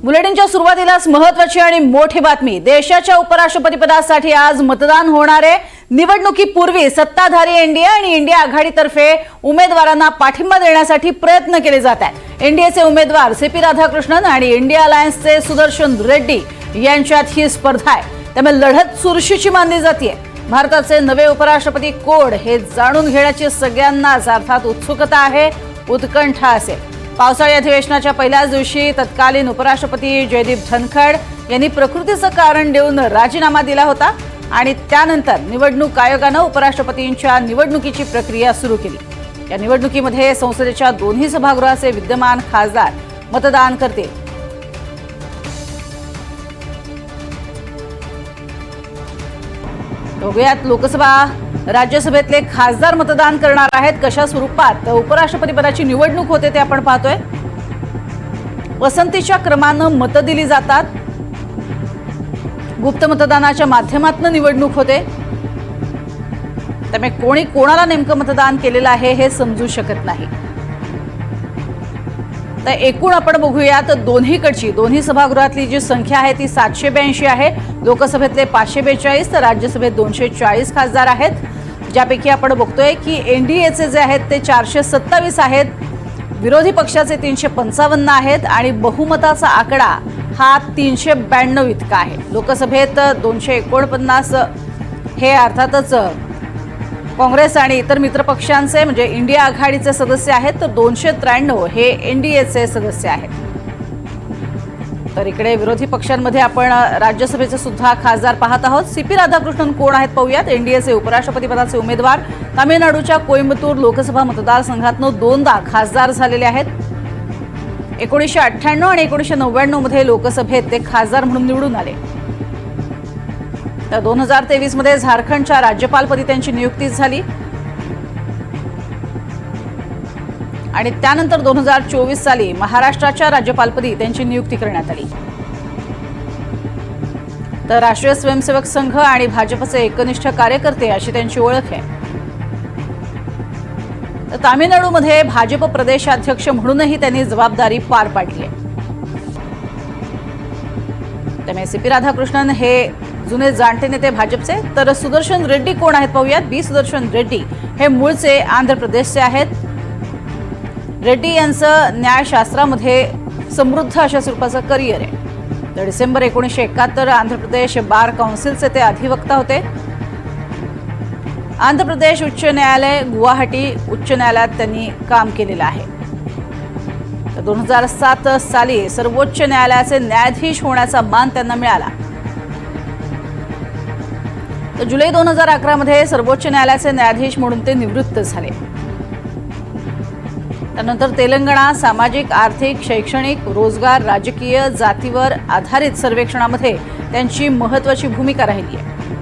बुलेटिनच्या सुरुवातीलाच महत्त्वाची आणि मोठी बातमी। देशाच्या उपराष्ट्रपतीपदासाठी आज मतदान होणार आहे। निवडणुकीपूर्वी सत्ताधारी एनडीए आणि इंडिया आघाडीतर्फे उमेदवारांना पाठिंबा देण्यासाठी प्रयत्न केले जात आहेत। एनडीएचे उमेदवार सीपी राधाकृष्णन आणि इंडिया अलायन्सचे सुदर्शन रेड्डी यांच्यात ही स्पर्धा आहे। त्यामुळे लढत चुरशीची मानली जाते। भारताचे नवे उपराष्ट्रपती कोण हे जाणून घेण्याची सगळ्यांनाच अर्थात उत्सुकता आहे, उत्कंठा असेल। पावसाळी अधिवेशनाच्या पहिल्याच दिवशी तत्कालीन उपराष्ट्रपती जयदीप धनखड यांनी प्रकृतीचं कारण देऊन राजीनामा दिला होता आणि त्यानंतर निवडणूक आयोगाने उपराष्ट्रपतींच्या निवडणुकीची प्रक्रिया सुरू केली। या निवडणुकीमध्ये संसदेच्या दोन्ही सभागृहाचे विद्यमान खासदार मतदान करतील। बघूयात लोकसभा राज्यसभेतले खासदार मतदान करणार आहेत कशा स्वरूपात उपराष्ट्रपती पदाची निवडणूक होते ते आपण पाहतोय। पसंतीच्या क्रमाने मत दिली जातात। गुप्त मतदानाच्या माध्यमातून निवडणूक होते। त्यामुळे कोणी कोणाला नेमकं मतदान केलेलं आहे हे समजू शकत नाही। तर एकूण आपण बघूयात दोन्ही सभागृहातली जी संख्या आहे ती 782 आहे। लोकसभेतले 542 तर राज्यसभेत 240 खासदार आहेत, ज्यापैकी आपण बघतोय की एनडीएचे जे आहेत ते 427 आहेत, विरोधी पक्षाचे 355 आहेत आणि बहुमताचा आकडा हा 392 इतका आहे। लोकसभेत 249 हे अर्थातच काँग्रेस आणि इतर मित्र पक्षांचे म्हणजे इंडिया आघाडीचे सदस्य आहेत, तर 293 हे एनडीएचे सदस्य आहेत। तर इकडे विरोधी पक्षांमध्ये आपण राज्यसभेचे सुद्धा खासदार पाहत आहोत। सीपी राधाकृष्णन कोण आहेत पाहूयात। एनडीएचे उपराष्ट्रपती पदाचे उमेदवार तामिळनाडूच्या कोइंबतूर लोकसभा मतदारसंघातून 2दा खासदार झालेले आहेत। 1998 आणि 1999 मध्ये लोकसभेत ते खासदार म्हणून निवडून आले। तर 2023 मध्ये झारखंडच्या राज्यपालपदी त्यांची नियुक्ती झाली आणि त्यानंतर 2024 साली महाराष्ट्राच्या राज्यपालपदी त्यांची नियुक्ती करण्यात आली। तर राष्ट्रीय स्वयंसेवक संघ आणि भाजपचे एकनिष्ठ कार्यकर्ते अशी त्यांची ओळख आहे। तर तामिळनाडूमध्ये भाजप प्रदेशाध्यक्ष म्हणूनही त्यांनी जबाबदारी पार पाडली आहे। त्यामुळे सीपी राधाकृष्णन हे जुने जाणते नेते भाजपचे। तर सुदर्शन रेड्डी कोण आहेत पाहूयात। बी सुदर्शन रेड्डी हे मूळचे आंध्र प्रदेशचे आहेत। रेड्डी यांचं न्यायशास्त्रामध्ये समृद्ध अशा स्वरूपाचं करिअर आहे। तर डिसेंबर 1971 आंध्र प्रदेश बार काउन्सिलचे ते अधिवक्ता होते। आंध्र प्रदेश उच्च न्यायालय, गुवाहाटी उच्च न्यायालयात त्यांनी काम केलेलं आहे। तर 2007 साली सर्वोच्च न्यायालयाचे न्यायाधीश होण्याचा मान त्यांना मिळाला। तर जुलै 2011 मध्ये सर्वोच्च न्यायालयाचे न्यायाधीश म्हणून ते निवृत्त झाले। त्यानंतर तेलंगणा सामाजिक, आर्थिक, शैक्षणिक, रोजगार, राजकीय, जातीवर आधारित सर्वेक्षणामध्ये त्यांची महत्त्वाची भूमिका राहिली आहे।